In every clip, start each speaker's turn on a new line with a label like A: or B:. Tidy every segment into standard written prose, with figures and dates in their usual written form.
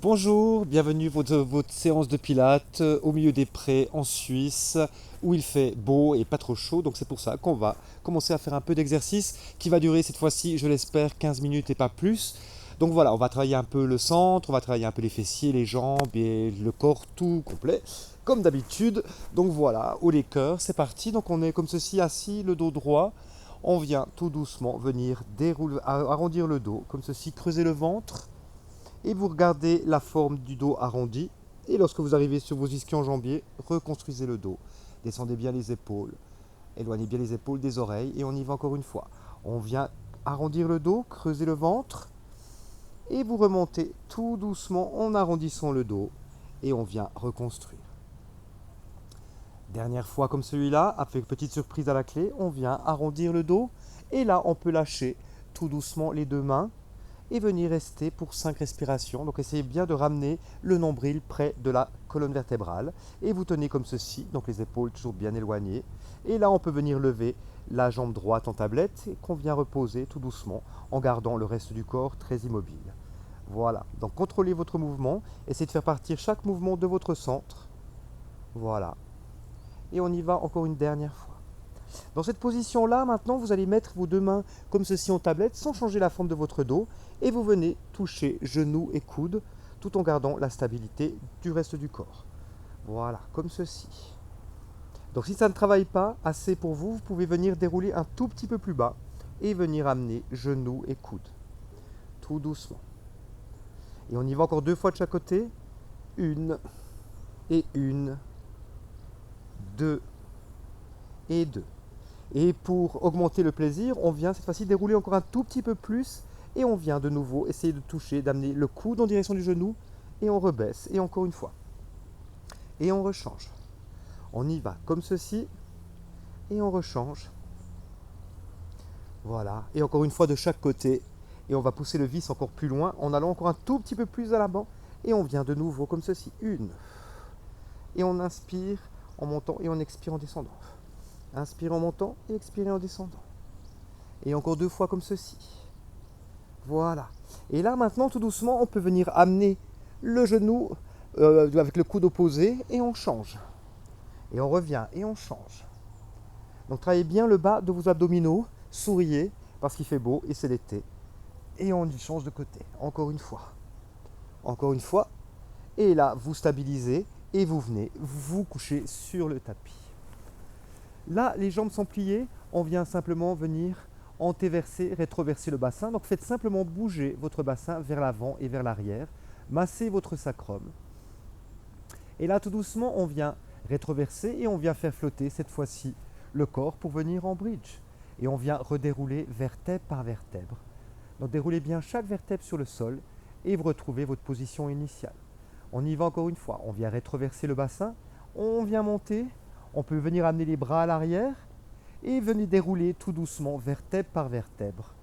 A: Bonjour, bienvenue votre séance de pilates au milieu des prés en Suisse où il fait beau et pas trop chaud. Donc c'est pour ça qu'on va commencer à faire un peu d'exercice qui va durer cette fois-ci, je l'espère, 15 minutes et pas plus. Donc voilà, on va travailler un peu le centre, on va travailler un peu les fessiers, les jambes et le corps tout complet, comme d'habitude. Donc voilà, haut les cœurs, c'est parti. Donc on est comme ceci assis, le dos droit. On vient tout doucement venir arrondir le dos, comme ceci, creuser le ventre et vous regardez la forme du dos arrondi. Et lorsque vous arrivez sur vos ischio-jambiers, reconstruisez le dos. Descendez bien les épaules. Éloignez bien les épaules des oreilles. Et on y va encore une fois. On vient arrondir le dos, creuser le ventre. Et vous remontez tout doucement en arrondissant le dos. Et on vient reconstruire. Dernière fois comme celui-là, avec petite surprise à la clé, on vient arrondir le dos. Et là, on peut lâcher tout doucement les deux mains et venir rester pour 5 respirations. Donc essayez bien de ramener le nombril près de la colonne vertébrale et vous tenez comme ceci, donc les épaules toujours bien éloignées. Et là on peut venir lever la jambe droite en tablette et qu'on vient reposer tout doucement en gardant le reste du corps très immobile. Voilà, donc contrôlez votre mouvement, essayez de faire partir chaque mouvement de votre centre. Voilà, et on y va encore une dernière fois. Dans cette position-là, maintenant, vous allez mettre vos deux mains comme ceci en tablette, sans changer la forme de votre dos, et vous venez toucher genoux et coudes, tout en gardant la stabilité du reste du corps. Voilà, comme ceci. Donc si ça ne travaille pas assez pour vous, vous pouvez venir dérouler un tout petit peu plus bas, et venir amener genoux et coudes, tout doucement. Et on y va encore deux fois de chaque côté. Une, et une, deux, et deux. Et pour augmenter le plaisir, on vient cette fois-ci dérouler encore un tout petit peu plus et on vient de nouveau essayer de toucher, d'amener le coude en direction du genou et on rebaisse et encore une fois. Et on rechange. On y va comme ceci et on rechange. Voilà. Et encore une fois de chaque côté et on va pousser le vis encore plus loin en allant encore un tout petit peu plus à l'avant et on vient de nouveau comme ceci. Une. Et on inspire en montant et on expire en descendant. Inspirez en montant et expirez en descendant. Et encore deux fois comme ceci. Voilà. Et là maintenant, tout doucement, on peut venir amener le genou avec le coude opposé et on change. Et on revient et on change. Donc travaillez bien le bas de vos abdominaux, souriez parce qu'il fait beau et c'est l'été. Et on y change de côté. Encore une fois. Encore une fois. Et là, vous stabilisez et vous venez vous coucher sur le tapis. Là, les jambes sont pliées, on vient simplement venir antéverser, rétroverser le bassin. Donc faites simplement bouger votre bassin vers l'avant et vers l'arrière. Massez votre sacrum. Et là, tout doucement, on vient rétroverser et on vient faire flotter cette fois-ci le corps pour venir en bridge. Et on vient redérouler vertèbre par vertèbre. Donc déroulez bien chaque vertèbre sur le sol et vous retrouvez votre position initiale. On y va encore une fois. On vient rétroverser le bassin, on vient monter. On peut venir amener les bras à l'arrière et venir dérouler tout doucement vertèbre par vertèbre,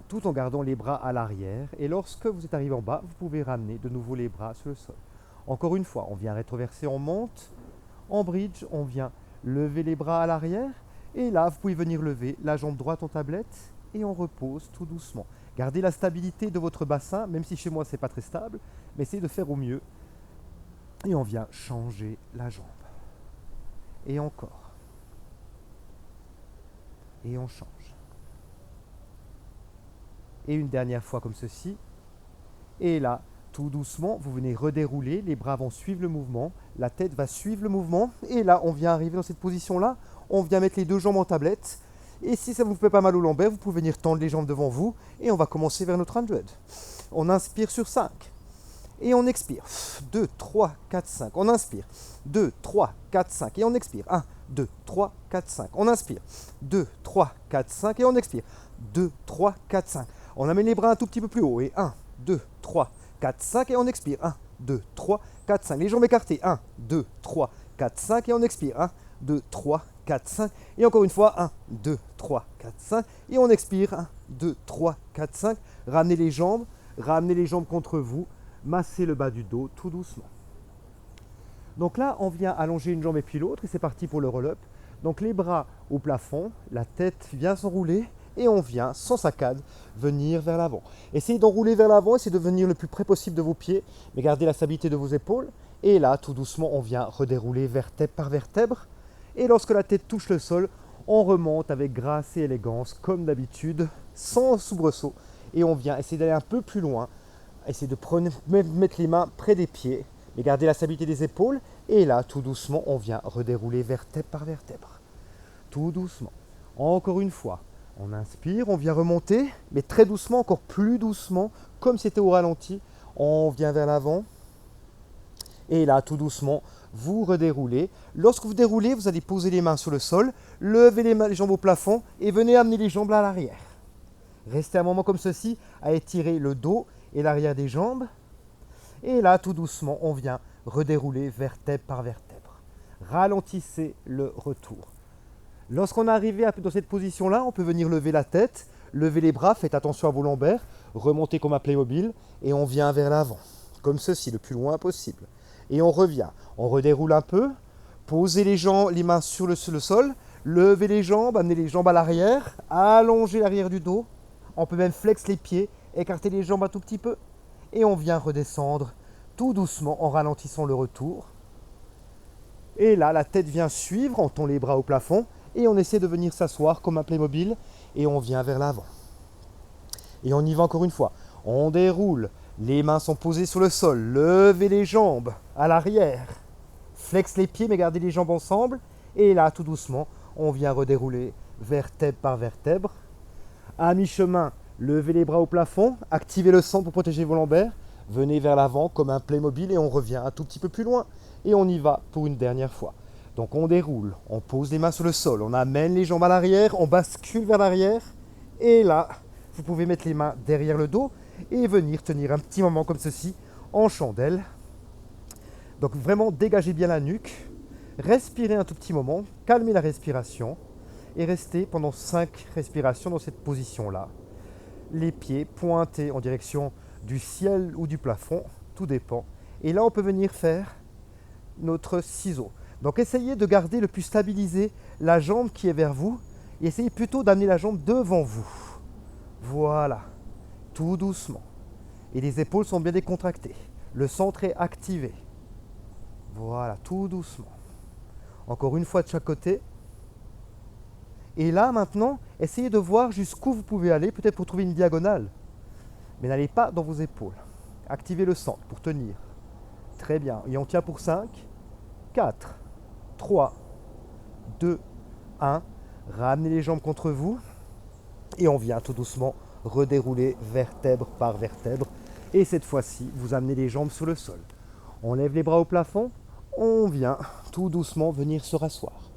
A: tout en gardant les bras à l'arrière. Et lorsque vous êtes arrivé en bas, vous pouvez ramener de nouveau les bras sur le sol. Encore une fois, on vient rétroverser, on monte. En bridge, on vient lever les bras à l'arrière. Et là, vous pouvez venir lever la jambe droite en tablette et on repose tout doucement. Gardez la stabilité de votre bassin, même si chez moi, ce n'est pas très stable, mais essayez de faire au mieux. Et on vient changer la jambe. Et encore. Et on change. Et une dernière fois comme ceci. Et là, tout doucement, vous venez redérouler, les bras vont suivre le mouvement, la tête va suivre le mouvement. Et là, on vient arriver dans cette position-là. On vient mettre les deux jambes en tablette. Et si ça ne vous fait pas mal au lombaire, vous pouvez venir tendre les jambes devant vous. Et on va commencer vers notre 100. On inspire sur 5. Et on expire. 2, 3, 4, 5. On inspire. 2, 3, 4, 5. Et on expire. 1, 2, 3, 4, 5. On inspire. 2, 3, 4, 5. Et on expire. 2, 3, 4, 5. On amène les bras un tout petit peu plus haut. Et 1, 2, 3, 4, 5. Et on expire. 1, 2, 3, 4, 5. Les jambes écartées. 1, 2, 3, 4, 5. Et on expire. 1, 2, 3, 4, 5. Et encore une fois. 1, 2, 3, 4, 5. Et on expire. 1, 2, 3, 4, 5. Ramenez les jambes. Ramenez les jambes contre vous. Massez le bas du dos tout doucement. Donc là, on vient allonger une jambe et puis l'autre et c'est parti pour le roll-up. Donc les bras au plafond, la tête vient s'enrouler et on vient, sans saccade, venir vers l'avant. Essayez d'enrouler vers l'avant, essayez de venir le plus près possible de vos pieds, mais gardez la stabilité de vos épaules. Et là, tout doucement, on vient redérouler vertèbre par vertèbre. Et lorsque la tête touche le sol, on remonte avec grâce et élégance, comme d'habitude, sans soubresaut. Et on vient essayer d'aller un peu plus loin, essayer de mettre les mains près des pieds, mais garder la stabilité des épaules. Et là, tout doucement, on vient redérouler vertèbre par vertèbre. Tout doucement. Encore une fois, on inspire, on vient remonter, mais très doucement, encore plus doucement, comme c'était au ralenti. On vient vers l'avant. Et là, tout doucement, vous redéroulez. Lorsque vous déroulez, vous allez poser les mains sur le sol, levez les jambes au plafond et venez amener les jambes à l'arrière. Restez un moment comme ceci à étirer le dos et l'arrière des jambes. Et là, tout doucement, on vient redérouler vertèbre par vertèbre. Ralentissez le retour. Lorsqu'on est arrivé dans cette position-là, on peut venir lever la tête, lever les bras, faites attention à vos lombaires, remontez comme un Playmobil et on vient vers l'avant, comme ceci, le plus loin possible. Et on revient, on redéroule un peu, posez les mains sur le sol, levez les jambes, amenez les jambes à l'arrière, allongez l'arrière du dos, on peut même flex les pieds, écarter les jambes un tout petit peu, et on vient redescendre tout doucement en ralentissant le retour. Et là, la tête vient suivre, on tend les bras au plafond, et on essaie de venir s'asseoir comme un Playmobil, et on vient vers l'avant. Et on y va encore une fois, on déroule. Les mains sont posées sur le sol, levez les jambes à l'arrière, flex les pieds mais gardez les jambes ensemble. Et là, tout doucement, on vient redérouler vertèbre par vertèbre. À mi-chemin, levez les bras au plafond, activez le centre pour protéger vos lombaires. Venez vers l'avant comme un Playmobil et on revient un tout petit peu plus loin. Et on y va pour une dernière fois. Donc on déroule, on pose les mains sur le sol, on amène les jambes à l'arrière, on bascule vers l'arrière. Et là, vous pouvez mettre les mains derrière le dos et venir tenir un petit moment comme ceci en chandelle. Donc vraiment dégagez bien la nuque, respirez un tout petit moment, calmez la respiration et restez pendant 5 respirations dans cette position-là. Les pieds pointés en direction du ciel ou du plafond, tout dépend. Et là on peut venir faire notre ciseau. Donc essayez de garder le plus stabilisé la jambe qui est vers vous et essayez plutôt d'amener la jambe devant vous. Voilà. Tout doucement. Et les épaules sont bien décontractées. Le centre est activé. Voilà, tout doucement. Encore une fois de chaque côté. Et là, maintenant, essayez de voir jusqu'où vous pouvez aller, peut-être pour trouver une diagonale. Mais n'allez pas dans vos épaules. Activez le centre pour tenir. Très bien. Et on tient pour 5, 4, 3, 2, 1. Ramenez les jambes contre vous. Et on vient tout doucement redérouler vertèbre par vertèbre. Et cette fois-ci, vous amenez les jambes sur le sol. On lève les bras au plafond. On vient tout doucement venir se rasseoir.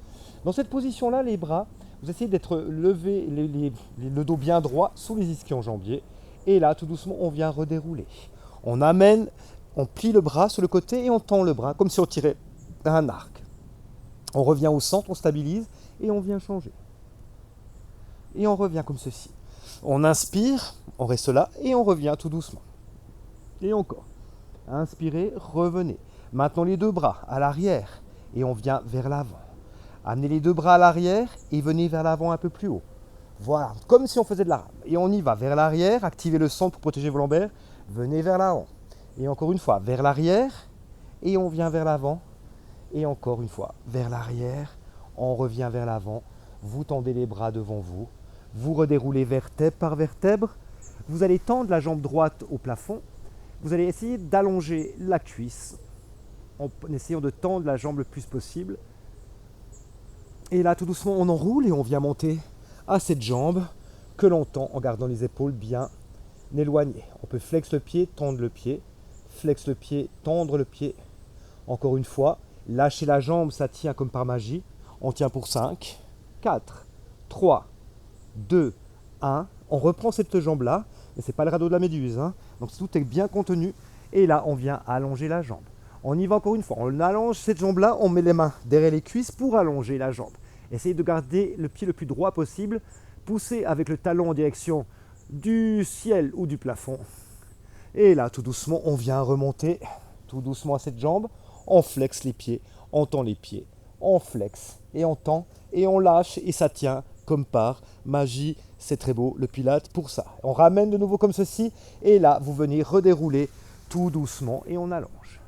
A: Dans cette position-là, les bras, vous essayez d'être levé, le dos bien droit sous les ischio-jambiers. Et là, tout doucement, on vient redérouler. On amène, on plie le bras sur le côté et on tend le bras comme si on tirait un arc. On revient au centre, on stabilise et on vient changer. Et on revient comme ceci. On inspire, on reste là et on revient tout doucement. Et encore. Inspirez, revenez. Maintenant les deux bras à l'arrière et on vient vers l'avant. Amenez les deux bras à l'arrière et venez vers l'avant un peu plus haut. Voilà, comme si on faisait de la rame. Et on y va vers l'arrière, activez le centre pour protéger vos lombaires. Venez vers l'avant. Et encore une fois, vers l'arrière et on vient vers l'avant. Et encore une fois, vers l'arrière, on revient vers l'avant. Vous tendez les bras devant vous. Vous redéroulez vertèbre par vertèbre. Vous allez tendre la jambe droite au plafond. Vous allez essayer d'allonger la cuisse en essayant de tendre la jambe le plus possible. Et là, tout doucement, on enroule et on vient monter à cette jambe que l'on tend en gardant les épaules bien éloignées. On peut flex le pied, tendre le pied. Flex le pied, tendre le pied. Encore une fois, lâchez la jambe, ça tient comme par magie. On tient pour 5, 4, 3, 2, 1. On reprend cette jambe-là. Et ce n'est pas le radeau de la méduse. Donc tout est bien contenu. Et là, on vient allonger la jambe. On y va encore une fois. On allonge cette jambe-là. On met les mains derrière les cuisses pour allonger la jambe. Essayez de garder le pied le plus droit possible. Poussez avec le talon en direction du ciel ou du plafond. Et là, tout doucement, on vient remonter tout doucement à cette jambe. On flexe les pieds. On tend les pieds. On flexe et on tend et on lâche et ça tient comme comme par magie. C'est très beau, le Pilates pour ça. On ramène de nouveau comme ceci. Et là, vous venez redérouler tout doucement et on allonge.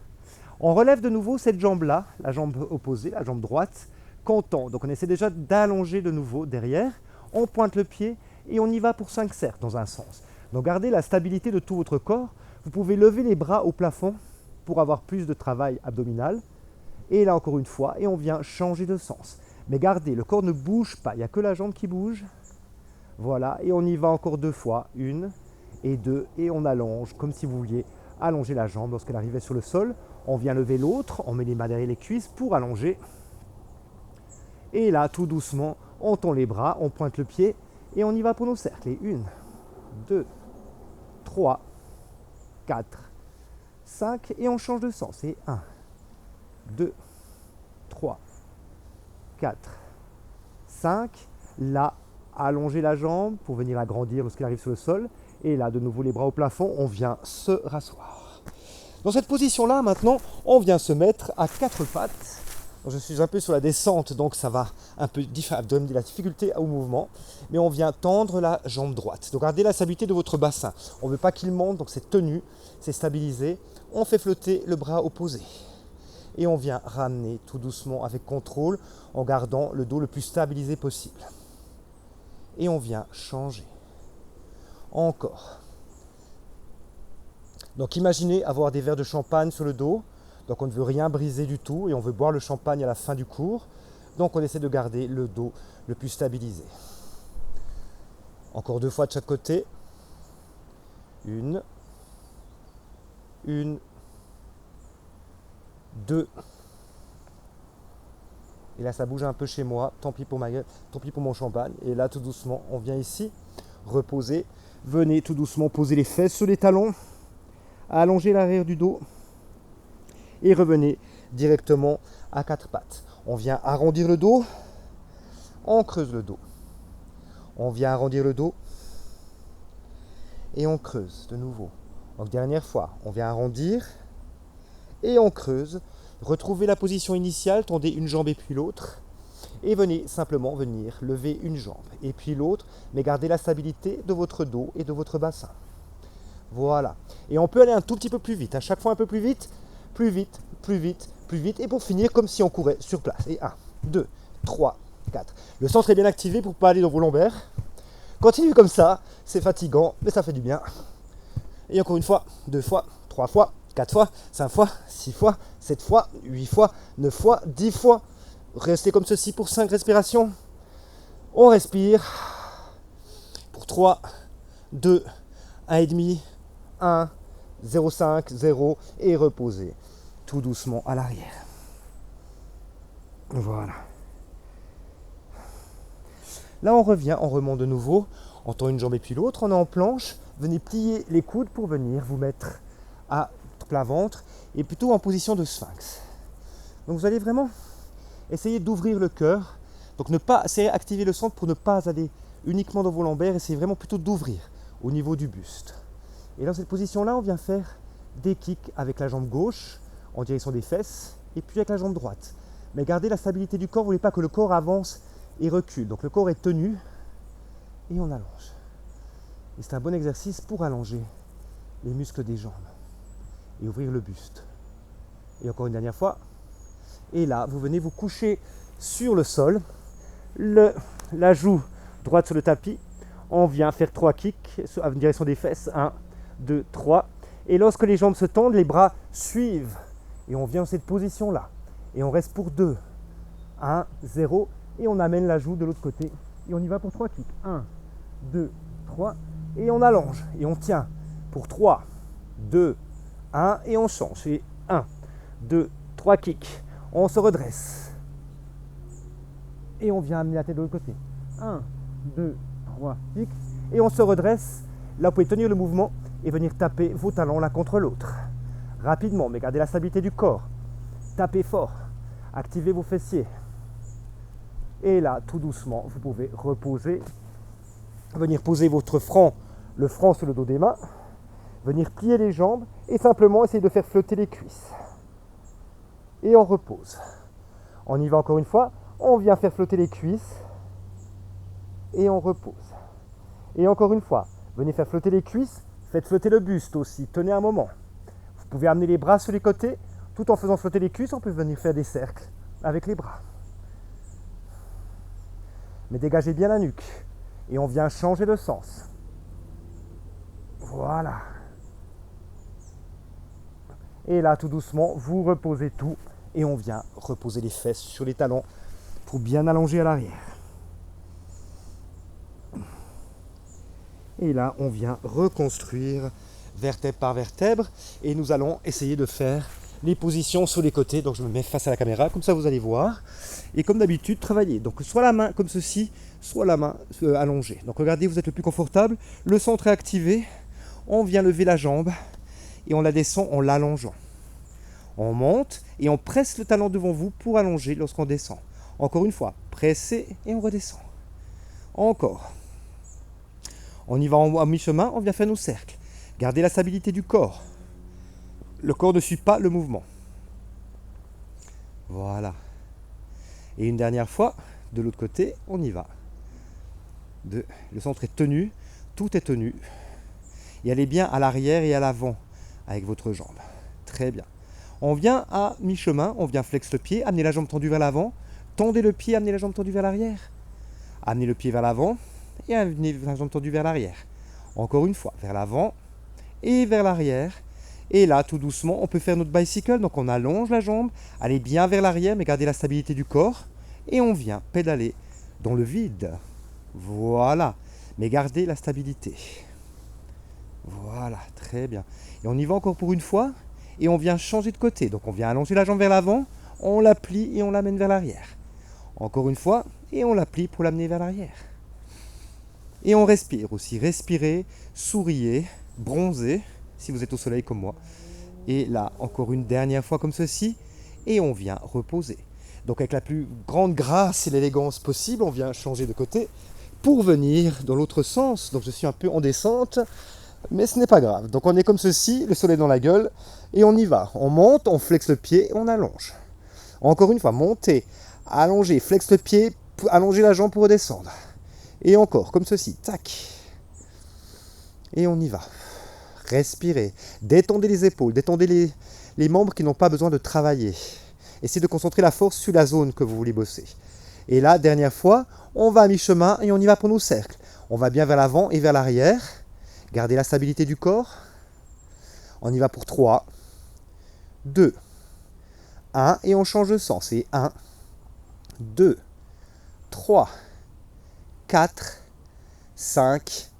A: On relève de nouveau cette jambe-là, la jambe opposée, la jambe droite, comptant. Donc on essaie déjà d'allonger de nouveau derrière. On pointe le pied et on y va pour 5 cercles dans un sens. Donc gardez la stabilité de tout votre corps. Vous pouvez lever les bras au plafond pour avoir plus de travail abdominal. Et là encore une fois, et on vient changer de sens. Mais gardez, le corps ne bouge pas, il n'y a que la jambe qui bouge. Voilà, et on y va encore 2 fois, 1 et 2, et on allonge, comme si vous vouliez allonger la jambe lorsqu'elle arrivait sur le sol. On vient lever l'autre, on met les mains derrière les cuisses pour allonger. Et là, tout doucement, on tend les bras, on pointe le pied, et on y va pour nos cercles. Et 1, 2, 3, 4, 5, et on change de sens. Et 1, 2, 3, 4, 5. Là, allongez la jambe pour venir agrandir lorsqu'il arrive sur le sol. Et là, de nouveau, les bras au plafond, on vient se rasseoir. Dans cette position-là, maintenant, on vient se mettre à 4 pattes. Je suis un peu sur la descente, donc ça va un peu donner de la difficulté au mouvement. Mais on vient tendre la jambe droite. Donc gardez la stabilité de votre bassin. On ne veut pas qu'il monte, donc c'est tenu, c'est stabilisé. On fait flotter le bras opposé. Et on vient ramener tout doucement avec contrôle en gardant le dos le plus stabilisé possible. Et on vient changer. Encore. Donc imaginez avoir des verres de champagne sur le dos. Donc on ne veut rien briser du tout et on veut boire le champagne à la fin du cours. Donc on essaie de garder le dos le plus stabilisé. Encore 2 fois de chaque côté. 1, 2. Et là ça bouge un peu chez moi, tant pis pour ma gueule, tant pis pour mon champagne. Et là tout doucement, on vient ici, reposer. Venez tout doucement poser les fesses sur les talons, allonger l'arrière du dos et revenez directement à 4 pattes. On vient arrondir le dos, on creuse le dos. On vient arrondir le dos et on creuse de nouveau. Donc dernière fois, on vient arrondir et on creuse. Retrouvez la position initiale, tendez une jambe et puis l'autre. Et venez simplement venir lever une jambe et puis l'autre, mais gardez la stabilité de votre dos et de votre bassin. Voilà. Et on peut aller un tout petit peu plus vite. À chaque fois un peu plus vite, plus vite, plus vite, plus vite. Et pour finir, comme si on courait sur place. Et 1, 2, 3, 4. Le centre est bien activé pour ne pas aller dans vos lombaires. Continuez comme ça. C'est fatigant, mais ça fait du bien. Et encore une fois, 2 fois, 3 fois, 4 fois, 5 fois, 6 fois, 7 fois, 8 fois, 9 fois, 10 fois. Restez comme ceci pour 5 respirations. On respire. Pour 3, 2, 1,5, 1, 0,5, 0 et reposez tout doucement à l'arrière. Voilà. Là on revient, on remonte de nouveau, on tend une jambe et puis l'autre, on est en planche. Venez plier les coudes pour venir vous mettre à plat ventre et plutôt en position de sphinx. Donc vous allez vraiment essayer d'ouvrir le cœur. Donc ne pas essayer d'activer le centre pour ne pas aller uniquement dans vos lombaires. Essayez vraiment plutôt d'ouvrir au niveau du buste. Et dans cette position-là, on vient faire des kicks avec la jambe gauche en direction des fesses et puis avec la jambe droite. Mais gardez la stabilité du corps, vous ne voulez pas que le corps avance et recule. Donc le corps est tenu et on allonge. Et c'est un bon exercice pour allonger les muscles des jambes et ouvrir le buste. Et encore une dernière fois. Et là, vous venez vous coucher sur le sol, la joue droite sur le tapis. On vient faire 3 kicks en direction des fesses. 1, 2, 3. Et lorsque les jambes se tendent, les bras suivent. Et on vient dans cette position-là. Et on reste pour 2. 1, 0. Et on amène la joue de l'autre côté. Et on y va pour 3 kicks. 1, 2, 3. Et on allonge. Et on tient pour 3, 2, 1. Et on change. Et 1, 2, 3 kicks. On se redresse. Et on vient amener la tête de l'autre côté. 1, 2, 3 kicks. Et on se redresse. Là, vous pouvez tenir le mouvement et venir taper vos talons l'un contre l'autre. Rapidement, mais gardez la stabilité du corps. Tapez fort. Activez vos fessiers. Et là, tout doucement, vous pouvez reposer. Venir poser votre front, le front sur le dos des mains. Venir plier les jambes et simplement essayer de faire flotter les cuisses. Et on repose. On y va encore une fois. On vient faire flotter les cuisses. et on repose. Et encore une fois, venez faire flotter les cuisses, faites flotter le buste aussi, tenez un moment. Vous pouvez amener les bras sur les côtés, tout en faisant flotter les cuisses, on peut venir faire des cercles avec les bras. Mais dégagez bien la nuque et on vient changer de sens. Voilà. Et là, tout doucement, vous reposez tout et on vient reposer les fesses sur les talons pour bien allonger à l'arrière. Et là, on vient reconstruire vertèbre par vertèbre et nous allons essayer de faire les positions sur les côtés. Donc je me mets face à la caméra, comme ça vous allez voir. Et comme d'habitude, travailler. Donc soit la main comme ceci, soit la main allongée. Donc regardez, vous êtes le plus confortable. Le centre est activé. On vient lever la jambe et on la descend en l'allongeant. On monte et on presse le talon devant vous pour allonger lorsqu'on descend. Encore une fois, pressez et on redescend. Encore. On y va à mi-chemin, on vient faire nos cercles. Gardez la stabilité du corps. Le corps ne suit pas le mouvement. Voilà. Et une dernière fois, de l'autre côté, on y va. Le centre est tenu, tout est tenu. Et allez bien à l'arrière et à l'avant avec votre jambe. Très bien. On vient à mi-chemin, on vient flex le pied, amenez la jambe tendue vers l'avant, tendez le pied, amenez la jambe tendue vers l'arrière. Amenez le pied vers l'avant et amenez la jambe tendue vers l'arrière. Encore une fois, vers l'avant et vers l'arrière. Et là, tout doucement, on peut faire notre bicycle. Donc on allonge la jambe, allez bien vers l'arrière, mais gardez la stabilité du corps. Et on vient pédaler dans le vide. Voilà. Mais gardez la stabilité. Voilà, très bien. Et on y va encore pour une fois. Et on vient changer de côté. Donc on vient allonger la jambe vers l'avant, on la plie et on l'amène vers l'arrière. Encore une fois, et on la plie pour l'amener vers l'arrière. Et on respire aussi. Respirez, souriez, bronzez, si vous êtes au soleil comme moi. Et là, encore une dernière fois comme ceci. Et on vient reposer. Donc avec la plus grande grâce et l'élégance possible, on vient changer de côté pour venir dans l'autre sens. Donc je suis un peu en descente, mais ce n'est pas grave. Donc on est comme ceci, le soleil dans la gueule, et on y va. On monte, on flexe le pied, on allonge. Encore une fois, montez, allongez, flexe le pied, allongez la jambe pour redescendre. Et encore, comme ceci, tac. Et on y va. Respirez, détendez les épaules, détendez les membres qui n'ont pas besoin de travailler. Essayez de concentrer la force sur la zone que vous voulez bosser. Et là, dernière fois, on va à mi-chemin et on y va pour nos cercles. On va bien vers l'avant et vers l'arrière. Gardez la stabilité du corps. On y va pour 3, 2, 1 et on change de sens. Et 1, 2, 3, 4, 5,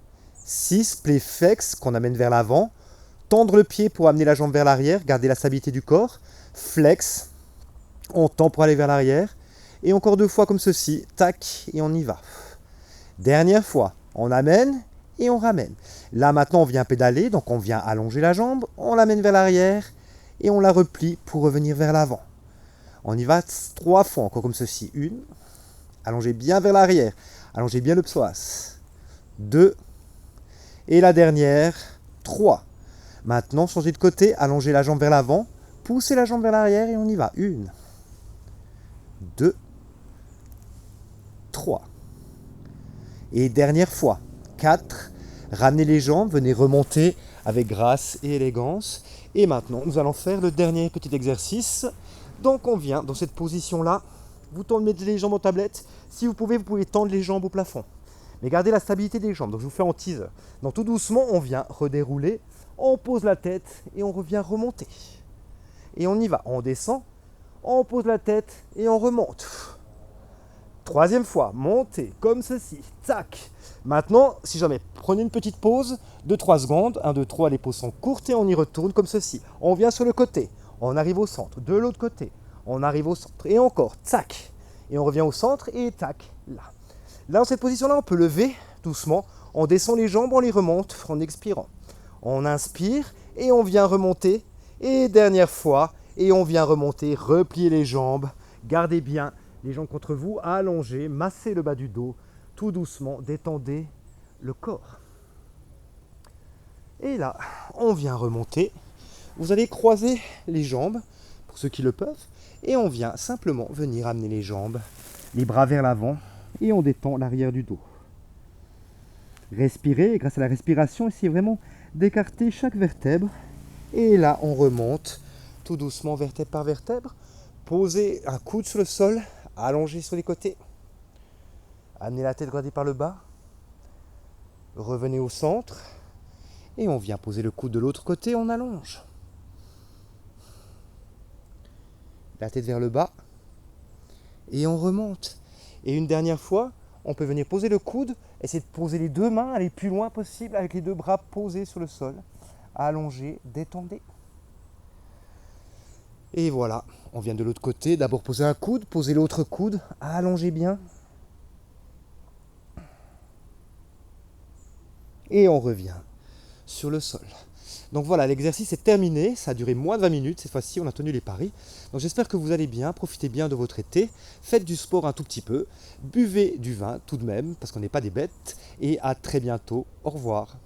A: 6, plie flex qu'on amène vers l'avant. Tendre le pied pour amener la jambe vers l'arrière. Gardez la stabilité du corps. Flex. On tend pour aller vers l'arrière. Et encore 2 fois comme ceci. Tac. Et on y va. Dernière fois. On amène et on ramène. Là maintenant on vient pédaler. Donc on vient allonger la jambe. On l'amène vers l'arrière. Et on la replie pour revenir vers l'avant. On y va 3 fois. Encore comme ceci. 1. Allongez bien vers l'arrière. Allongez bien le psoas. 2. Et la dernière, 3. Maintenant, changez de côté, allongez la jambe vers l'avant, poussez la jambe vers l'arrière et on y va. 1, 2, 3. Et dernière fois, 4. Ramenez les jambes, venez remonter avec grâce et élégance. Et maintenant, nous allons faire le dernier petit exercice. Donc, on vient dans cette position-là. Vous tendez les jambes en tablette. Si vous pouvez tendre les jambes au plafond. Mais gardez la stabilité des jambes. Donc je vous fais en teaser. Donc tout doucement, on vient redérouler, on pose la tête et on revient remonter. Et on y va. On descend, on pose la tête et on remonte. 3e fois, montez comme ceci. Tac. Maintenant, si jamais, prenez une petite pause de 3 secondes. 1, 2, 3, les pauses sont courtes et on y retourne comme ceci. On vient sur le côté, on arrive au centre. De l'autre côté, on arrive au centre. Et encore, tac. Et on revient au centre et tac, là. Là, dans cette position-là, on peut lever doucement. On descend les jambes, on les remonte en expirant. On inspire et on vient remonter. Et dernière fois, et on vient remonter, replier les jambes. Gardez bien les jambes contre vous, allongez, massez le bas du dos. Tout doucement, détendez le corps. Et là, on vient remonter. Vous allez croiser les jambes, pour ceux qui le peuvent. Et on vient simplement venir amener les jambes, les bras vers l'avant. Et on détend l'arrière du dos. Respirez, grâce à la respiration, essayez vraiment d'écarter chaque vertèbre. Et là, on remonte tout doucement, vertèbre par vertèbre. Posez un coude sur le sol, allongez sur les côtés. Amenez la tête gardée par le bas. Revenez au centre. Et on vient poser le coude de l'autre côté, on allonge. La tête vers le bas. Et on remonte. Et une dernière fois, on peut venir poser le coude, essayer de poser les deux mains, aller le plus loin possible avec les deux bras posés sur le sol. Allongez, détendez. Et voilà, on vient de l'autre côté. D'abord poser un coude, poser l'autre coude, allongez bien. Et on revient sur le sol. Donc voilà, l'exercice est terminé, ça a duré moins de 20 minutes, cette fois-ci on a tenu les paris. Donc j'espère que vous allez bien, profitez bien de votre été, faites du sport un tout petit peu, buvez du vin tout de même, parce qu'on n'est pas des bêtes, et à très bientôt, au revoir.